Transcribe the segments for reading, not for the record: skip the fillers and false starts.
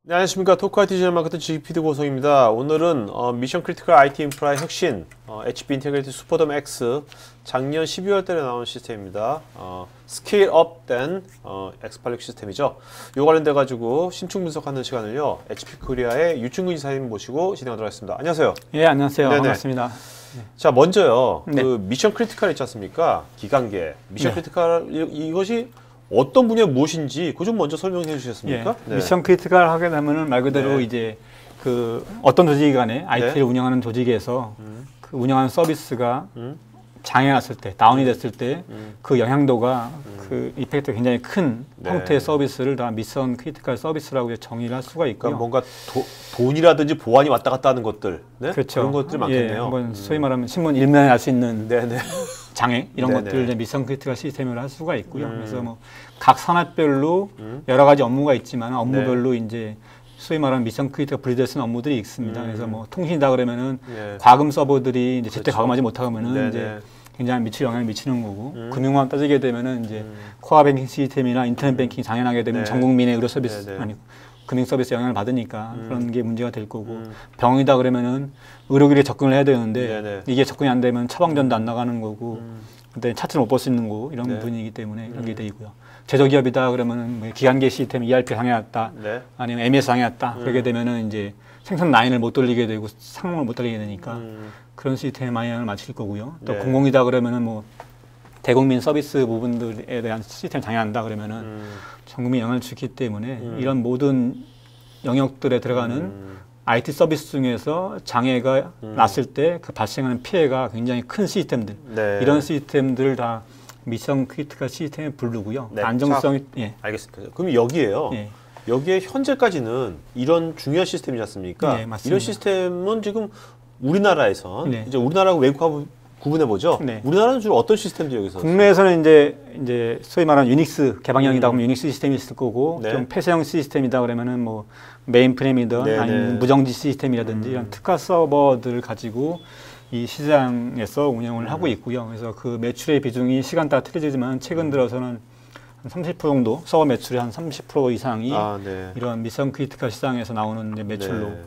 네, 안녕하십니까. 토크 IT 디지털 마케팅 GPD 고성입니다. 오늘은 미션 크리티컬 IT 인프라의 혁신, HP 인테그레이티드 슈퍼덤 X 작년 12월 달에 나온 시스템입니다. 스케일 업된 X86 시스템이죠. 이 관련돼 가지고 심층 분석하는 시간을요, HP 코리아의 유충근 이사님 모시고 진행하도록 하겠습니다. 안녕하세요. 예, 안녕하세요. 네네. 반갑습니다. 자, 먼저요. 네. 그 미션 크리티컬 있지 않습니까? 기간계. 미션 네. 크리티컬 이것이 어떤 분야 무엇인지 그 좀 먼저 설명해 주시겠습니까? 예, 미션 크리티컬 하게 되면은 말 그대로 네. 이제 그 어떤 조직 간에 IT를 네. 운영하는 조직에서 그 운영하는 서비스가 음. 장애 났을 때, 다운이 됐을 때 그 영향도가 그 이펙트가 굉장히 큰 네. 형태의 서비스를 다 미션 크리티컬 서비스라고 정의를 할 수가 있고요. 그러니까 뭔가 돈이라든지 보안이 왔다 갔다 하는 것들, 네? 그렇죠. 그런 것들이 많겠네요. 예, 한번 소위 말하면 신문 일면에 날 수 있는 네네. 장애 이런 네네. 것들을 이제 미션 크리티컬 시스템으로 할 수가 있고요. 그래서 뭐 각 산업별로 여러 가지 업무가 있지만 업무별로 이제 소위 말하는 미션 크리티컬 분리될 수 있는 업무들이 있습니다. 그래서 뭐 통신이다 그러면은 네. 과금 서버들이 이제 제때 그렇죠. 과금하지 못하면은 네네. 이제 굉장히 영향을 미치는 거고 금융만 따지게 되면은 이제 코어 뱅킹 시스템이나 인터넷 뱅킹 장애나게 되면 네. 전 국민의 의료 서비스 네네. 아니 금융 서비스 영향을 받으니까 그런 게 문제가 될 거고 병이다 그러면은 의료기기에 접근을 해야 되는데 네네. 이게 접근이 안 되면 처방전도 안 나가는 거고 그때 차트를 못 볼 수 있는 거 이런 네. 분위기 때문에 그런 게 되고요. 제조기업이다 그러면은 뭐 기간계 시스템 ERP 장애왔다 네. 아니면 MES 장애왔다 그렇게 되면은 이제 생산 라인을 못 돌리게 되고 상용을 못 돌리게 되니까 그런 시스템에 많이 영향을 미칠 거고요. 또 네. 공공이다 그러면은 뭐 대국민 서비스 부분들에 대한 시스템 장애한다 그러면은 전 국민 영향을 주기 때문에 이런 모든 영역들에 들어가는 IT 서비스 중에서 장애가 났을 때 그 발생하는 피해가 굉장히 큰 시스템들 네. 이런 시스템들을 다 미션 크리티컬 시스템에 부르고요. 네. 안정성이 자, 예. 알겠습니다. 그럼 여기에요. 예. 여기에 현재까지는 이런 중요한 시스템이지 않습니까? 네, 맞습니다. 이런 시스템은 지금 우리나라에선 네. 이제 우리나라하고 외국하고 구분해 보죠. 네. 우리나라는 주로 어떤 시스템들이 여기서? 국내에서는 이제 소위 말하는 유닉스 개방형이다 그러면 유닉스 시스템이 있을 거고 네. 좀 폐쇄형 시스템이다 그러면은 뭐 메인프레임이든 네, 아니면 네. 무정지 시스템이라든지 이런 특화 서버들을 가지고 이 시장에서 운영을 하고 있고요. 그래서 그 매출의 비중이 시간 따라 틀리지만 최근 들어서는 한 30% 정도 서버 매출의 한 30% 이상이 네. 이런 미션 크리티컬 시장에서 나오는 이제 매출로 네.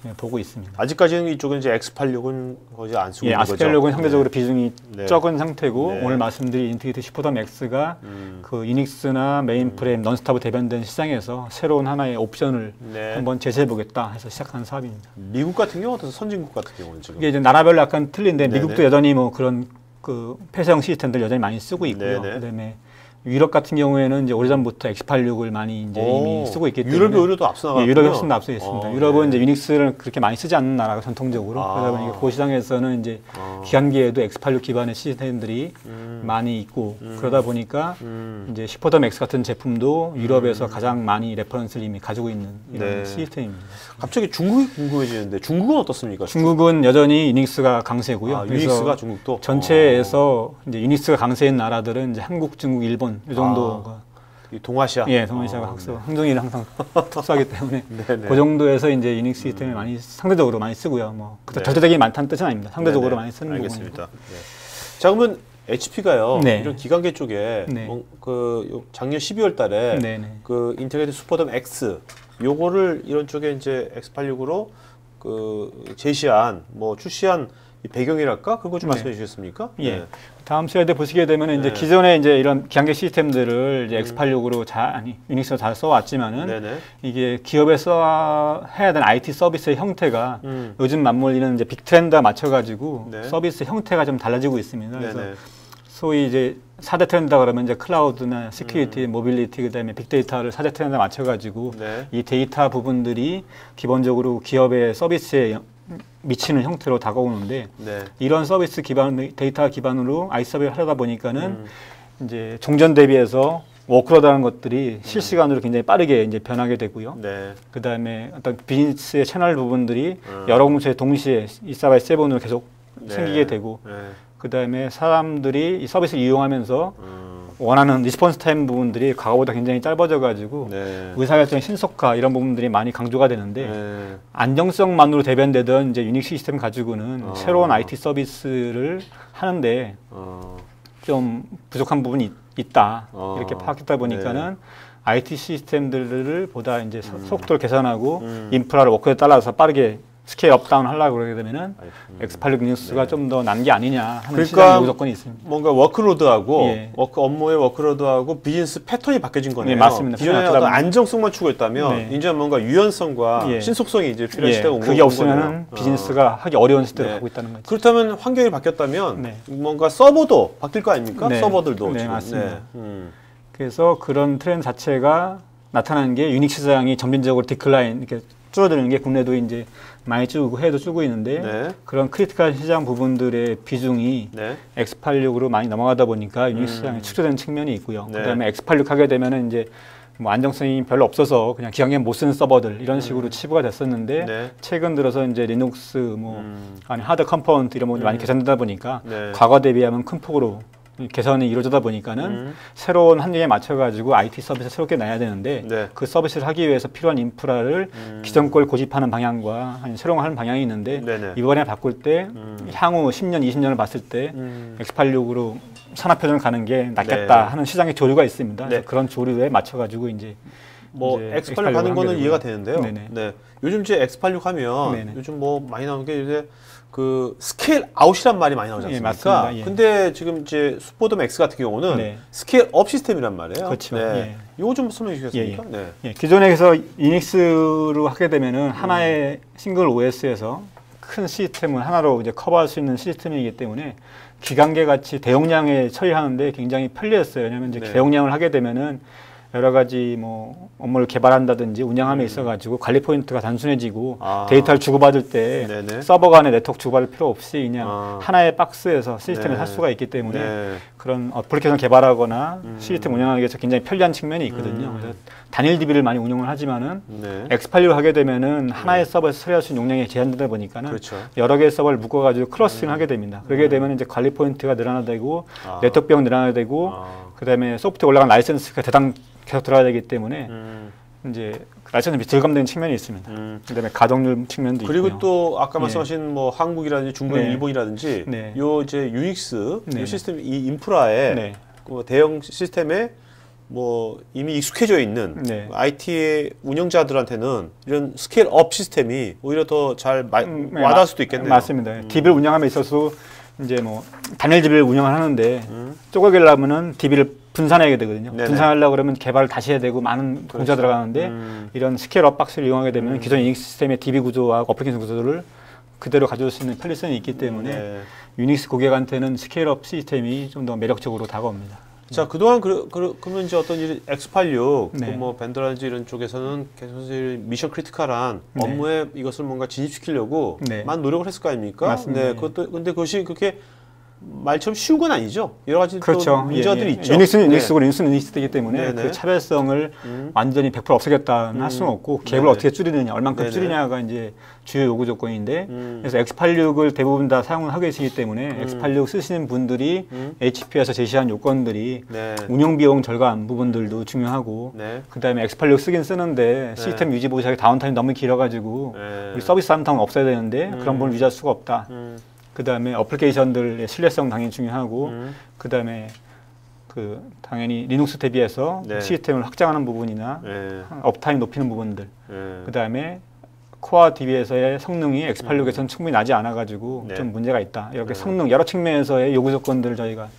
예, 보고 있습니다. 아직까지는 이쪽은 이제 X86은 거의 안 쓰고 예, 있는 거죠. 아스펠록은 상대적으로 비중이 네. 적은 상태고 네. 오늘 말씀드린 인티그레이티드 슈퍼덤 X가 그 유닉스나 메인프레임, 넌스타브 대변된 시장에서 새로운 하나의 옵션을 네. 한번 제시해 보겠다 해서 시작한 사업입니다. 미국 같은 경우 어떤 선진국 같은 경우는 지금 이게 이제 나라별로 약간 틀린데 네네. 미국도 여전히 뭐 그런 그 폐쇄형 시스템들 여전히 많이 쓰고 있고요. 네네. 그다음에 유럽 같은 경우에는 이제 오래전부터 X86을 많이 이제 이미 쓰고 있기 때문에 유럽이 오히려 더 앞서 나갔군요. 예, 유럽이 훨씬 더 앞서 있습니다. 유럽은 네. 이제 유닉스를 그렇게 많이 쓰지 않는 나라가 전통적으로 그러다 보니까 그 시장에서는 이제 기간계에도 X86 기반의 시스템들이 많이 있고 그러다 보니까 이제 슈퍼덤 X 같은 제품도 유럽에서 가장 많이 레퍼런스를 이미 가지고 있는 이런 네. 시스템입니다. 갑자기 중국이 궁금해지는데 중국은 어떻습니까? 중국은 여전히 유닉스가 강세고요. 그래서 유닉스가 중국도 전체에서 이제 유닉스가 강세인 나라들은 이제 한국, 중국, 일본 이 정도가 이 동아시아. 예, 동아시아가 항정이를 항상 특수하기 때문에 네네. 그 정도에서 이제 유닉스 시스템을 많이 상대적으로 많이 쓰고요. 뭐 네. 절대적이 많다는 뜻은 아닙니다. 상대적으로 네네. 많이 쓰는 알겠습니다. 부분이고. 네. 자, 그러면 HP가요. 네. 이런 기간계 쪽에 네. 작년 12월 달에 네네. 그 인테그레이티드 슈퍼덤 X 요거를 이런 쪽에 이제 X86으로 그 제시한 뭐 출시한 이 배경이랄까 그거 좀 네. 말씀해 주시겠습니까? 예. 다음 슬라이드 보시게 되면 이제 네. 기존에 이제 이런 기간계 시스템들을 이제 X86으로 유닉스로 잘 써왔지만은 네네. 이게 기업에서 해야 되는 IT 서비스의 형태가 요즘 맞물리는 이제 빅 트렌드와 맞춰가지고 네. 서비스 형태가 좀 달라지고 있습니다. 그래서 네네. 소위 이제 4대 트렌드다 그러면 이제 클라우드나 시큐리티, 모빌리티 그다음에 빅데이터를 4대 트렌드에 맞춰가지고 네. 이 데이터 부분들이 기본적으로 기업의 서비스에 미치는 형태로 다가오는데 네. 이런 서비스 기반 데이터 기반으로 IT 서비스를 하려다 보니까는 이제 종전 대비해서 워크로드라는 것들이 실시간으로 굉장히 빠르게 이제 변하게 되고요. 네. 그 다음에 어떤 비즈니스의 채널 부분들이 여러 공수에 동시에 2/7으로 계속 네. 생기게 되고 네. 그 다음에 사람들이 이 서비스를 이용하면서 원하는 리스폰스 타임 부분들이 과거보다 굉장히 짧아져 가지고 네. 의사결정 신속화 이런 부분들이 많이 강조가 되는데 네. 안정성만으로 대변되던 이제 유닉 시스템 가지고는 새로운 IT 서비스를 하는데 좀 부족한 부분이 있다 이렇게 파악했다 보니까는 IT 시스템들을 보다 이제 속도를 개선하고 인프라를 워크에 따라서 빠르게 스케일업 다운 하려고 그러게 되면은 X86 리눅스가 좀 더 난 게 아니냐 하는 시장 요구 조건이 있습니다. 뭔가 워크로드하고 업무의 워크로드하고 비즈니스 패턴이 바뀌어진 거네요. 네, 맞습니다. 기존에 어떤 안정성만 추구했다면 네. 이제 뭔가 유연성과 신속성이 이제 필요한 시대가 온 거예요. 그게 없으면은 비즈니스가 하기 어려운 시대로 가고 있다는 거죠. 그렇다면 환경이 바뀌었다면 뭔가 서버도 바뀔 거 아닙니까? 서버들도. 네, 지금. 맞습니다. 그래서 그런 트렌드 자체가 나타나는 게 유닉스 시장이 점진적으로 디클라인 이렇게 줄어드는 게 국내도 이제 많이 줄고 해도 줄고 있는데 그런 크리티컬 시장 부분들의 비중이 X86으로 많이 넘어가다 보니까 유닉스 시장이 축소되는 측면이 있고요. 그다음에 X86 하게 되면은 이제 뭐 안정성이 별로 없어서 그냥 기왕에 못 쓰는 서버들 이런 식으로 치부가 됐었는데 최근 들어서 이제 리눅스 뭐 아니 하드 컴포넌트 이런 부분이 많이 개선되다 보니까 과거 대비하면 큰 폭으로 개선이 이루어지다 보니까는 새로운 환경에 맞춰가지고 IT 서비스를 새롭게 놔야 되는데 그 서비스를 하기 위해서 필요한 인프라를 기존 걸 고집하는 방향과 새로운 거 하는 방향이 있는데 이번에 바꿀 때 향후 10년, 20년을 봤을 때 X86으로 산업표준을 가는 게 낫겠다 하는 시장의 조류가 있습니다. 그래서 그런 조류에 맞춰가지고 이제 X86 가는 거는 이해가 되는데요. 요즘 이제 X86 하면 요즘 뭐 많이 나오는 게 이제 그 스케일 아웃이란 말이 많이 나오지 않습니까? 근데 지금 이제 슈퍼돔 X 같은 경우는 스케일 업 시스템이란 말이에요. 그렇죠. 이거 좀 설명해 주시겠습니까? 기존에서 유닉스로 하게 되면은 하나의 싱글 OS에서 큰 시스템을 하나로 이제 커버할 수 있는 시스템이기 때문에 기간계 같이 대용량에 처리하는데 굉장히 편리했어요. 왜냐하면 이제 대용량을 하게 되면은 여러 가지 뭐 업무를 개발한다든지 운영함에 있어가지고 관리 포인트가 단순해지고 데이터를 주고받을 때 서버 간의 네트워크 주고받을 필요 없이 그냥 하나의 박스에서 시스템을 할 수가 있기 때문에 그런 어플리케이션 개발하거나 시스템 운영하기 위해서 굉장히 편리한 측면이 있거든요. 그래서 단일 DB를 많이 운영을 하지만은 X86을 하게 되면은 하나의 서버에서 처리할 수 있는 용량이 제한되다 보니까는 여러 개의 서버를 묶어가지고 클러스팅을 하게 됩니다. 그렇게 되면 이제 관리 포인트가 늘어나되고 네트워크 비용 늘어나되고 그다음에 소프트웨어 올라간 라이센스가 대당 계속 들어가야 되기 때문에 이제 라이센스 절감되는 측면이 있습니다. 그다음에 가동률 측면도 있고요. 그리고 또 아까 말씀하신 뭐 한국이라든지 중국, 일본이라든지 요 이제 유닉스 요 시스템 이 인프라에 그 대형 시스템에 뭐 이미 익숙해져 있는 IT 운영자들한테는 이런 스케일 업 시스템이 오히려 더 잘 와닿을 수도 있겠네요. 맞습니다. DB를 운영함에 있어서 이제 뭐 단일 DB를 운영을 하는데 쪼개려면은 DB를 분산해야 되거든요. 분산하려고 그러면 개발을 다시 해야 되고 많은 공자 들어가는데 이런 스케일업 박스를 이용하게 되면 기존 유닉스 시스템의 DB 구조와 어플리케이션 구조를 그대로 가져올 수 있는 편리성이 있기 때문에 유닉스 고객한테는 스케일업 시스템이 좀 더 매력적으로 다가옵니다. 자, 그동안 그러면 이제 어떤 X86 뭐 밴더라든지 이런 쪽에서는 계속 미션 크리티컬한 업무에 이것을 뭔가 진입시키려고 많은 노력을 했을 거 아닙니까? 맞습니다. 그것도 근데 그것이 그렇게 말처럼 쉬운 건 아니죠. 여러 가지 또 문제들이 있죠. 유닉스는 유닉스고 리눅스는 리눅스이기 때문에 그 차별성을 완전히 100% 없애겠다는 할 수는 없고 갭을 어떻게 줄이느냐, 얼만큼 줄이냐가 이제 주요 요구 조건인데 그래서 X86을 대부분 다 사용을 하고 계시기 때문에 X86 쓰시는 분들이 HP에서 제시한 요건들이 운영 비용 절감 부분들도 중요하고 그다음에 X86 쓰긴 쓰는데 시스템 유지 보수하기 다운타임이 너무 길어가지고 우리 서비스 다운타임 없어야 되는데 그런 부분을 유지할 수가 없다. 그 다음에 어플리케이션들의 신뢰성 당연히 중요하고 그 다음에 그 당연히 리눅스 대비해서 시스템을 확장하는 부분이나 업타임 높이는 부분들 그 다음에 코어 DB에서의 성능이 X86에서는 충분히 나지 않아가지고 좀 문제가 있다. 이렇게 성능 여러 측면에서의 요구 조건들을 저희가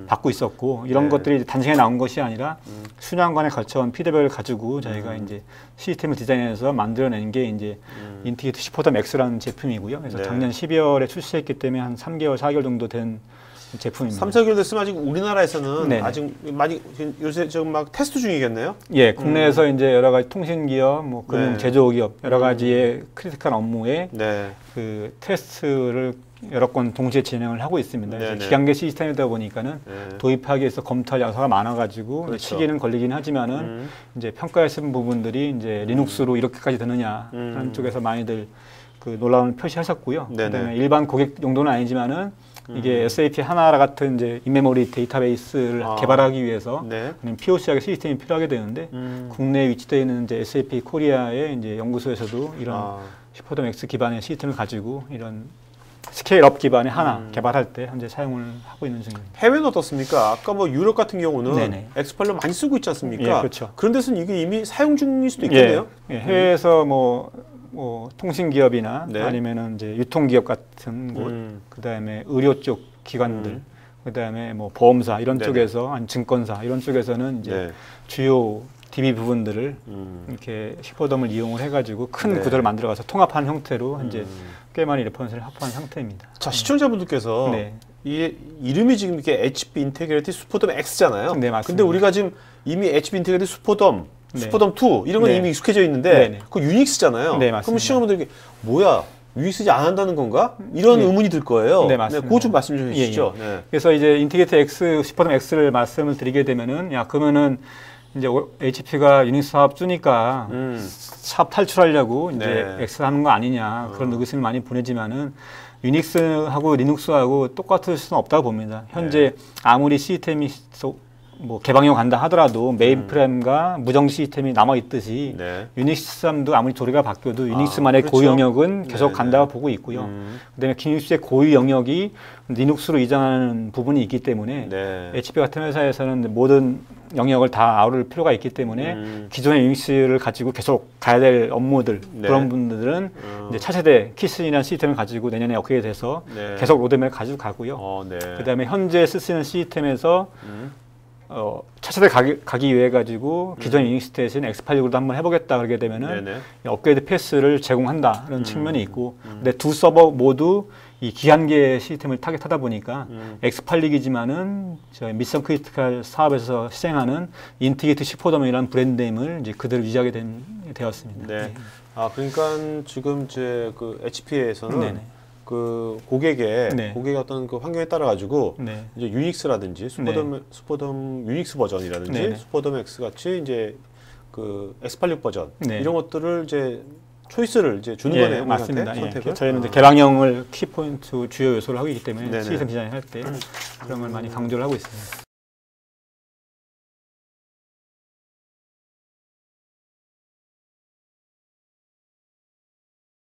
받고 있었고 이런 것들이 단순히 나온 것이 아니라 수년간에 걸쳐온 피드백을 가지고 저희가 이제 시스템을 디자인해서 만들어낸 게 이제 인티그레이트 슈퍼돔 X라는 제품이고요. 그래서 작년 12월에 출시했기 때문에 한 3개월, 4개월 정도 된 제품입니다. 3, 4개월 됐으면 아직 우리나라에서는 아직 많이 요새 지금 막 테스트 중이겠네요? 예, 국내에서 이제 여러 가지 통신기업, 뭐 금융 제조기업 여러 가지의 크리티컬 업무에 그 테스트를 여러 건 동시에 진행을 하고 있습니다. 기간계 시스템이다 보니까는 도입하기 위해서 검토할 요소가 많아가지고 시기는 걸리긴 하지만은 이제 평가하신 부분들이 이제 리눅스로 이렇게까지 되느냐 하는 쪽에서 많이들 그 놀라움을 표시하셨고요. 그다음에 일반 고객 용도는 아니지만은 이게 SAP 하나 같은 이제 인메모리 데이터베이스를 개발하기 위해서 POC하게 시스템이 필요하게 되는데 국내에 위치되어 있는 이제 SAP 코리아의 이제 연구소에서도 이런 슈퍼돔 X 기반의 시스템을 가지고 이런 스케일업 기반의 하나 개발할 때 현재 사용을 하고 있는 중입니다. 해외는 어떻습니까? 아까 뭐 유럽 같은 경우는 네네. 엑스팔로 많이 쓰고 있지 않습니까? 예, 그렇죠. 그런 데서는 이게 이미 사용 중일 수도 있겠네요. 예, 해외에서 뭐 통신 기업이나 네. 아니면은 이제 유통 기업 같은 곳, 그다음에 의료 쪽 기관들, 그다음에 뭐 보험사 이런 네네. 쪽에서 아니 증권사 이런 쪽에서는 이제 네. 주요 DB 부분들을 이렇게 슈퍼덤을 이용을 해가지고 큰 네. 구조를 만들어가서 통합한 형태로 이제 꽤 많이 레퍼런스를 합한 형태입니다. 자, 시청자분들께서 네. 이 이름이 지금 이렇게 HP 인테그리티 슈퍼덤 X잖아요. 네, 맞습니다. 근데 우리가 지금 이미 HP 인테그리티 슈퍼덤, 네. 슈퍼덤 2 이런 건 네. 이미 익숙해져 있는데 네네. 그거 유닉스잖아요. 네, 맞습니다. 그럼 시청자분들께 뭐야? 유닉스지 안 한다는 건가? 이런 네. 의문이 들 거예요. 네, 맞습니다. 그거 좀 말씀 좀 해주시죠. 예, 예. 네. 그래서 이제 인티그레이트 X, 슈퍼덤 X를 말씀을 드리게 되면은 야 그러면은 이제 HP가 유닉스 사업 주니까 사업 탈출하려고 이제 네. X 하는 거 아니냐 그런 의구심을 많이 보내지만은 유닉스하고 리눅스하고 똑같을 수는 없다고 봅니다. 현재 아무리 시스템이 뭐 개방형 간다 하더라도 메인프레임과 무정 시스템이 남아 있듯이 네. 유닉스함도 아무리 조리가 바뀌어도 유닉스만의 그렇죠. 고유 영역은 계속 네네. 간다고 보고 있고요. 그다음에 기닉스의 고유 영역이 리눅스로 이전하는 부분이 있기 때문에 네. HP 같은 회사에서는 모든 영역을 다 아우를 필요가 있기 때문에 기존의 유닉스를 가지고 계속 가야 될 업무들 네. 그런 분들은 이제 차세대 키슨이라는 시스템을 가지고 내년에 업그레이드해서 네. 계속 로드맵을 가지고 가고요. 네. 그다음에 현재 쓰시는 시스템에서 차세대 가기 위해 가지고 기존 유닉스 대신 X86으로도 한번 해보겠다 그러게 되면은 네네. 업그레이드 패스를 제공한다는 측면이 있고, 근데 두 서버 모두 이 기한계 시스템을 타겟하다 보니까 X86이지만은 저희 미션 크리티컬 사업에서 시행하는 인티그레이트 슈퍼덤이라는 브랜드임을 이제 그대로 유지하게 되었습니다. 네. 아 그러니까 지금 이제 그 HP에서는 네네. 그 고객의 네. 어떤 그 환경에 따라 가지고 네. 이제 유닉스라든지 슈퍼덤 유닉스 버전이라든지 네네. 슈퍼덤 X 같이 이제 그 X86 버전 네. 이런 것들을 이제 초이스를 이제 주는 예, 거네요. 맞습니다. 고객한테 선택을. 저희는 이제 개방형을 키포인트 주요 요소를 하고 있기 때문에 네네. 시스템 디자인을 할 때 그런 걸 많이 강조를 하고 있습니다.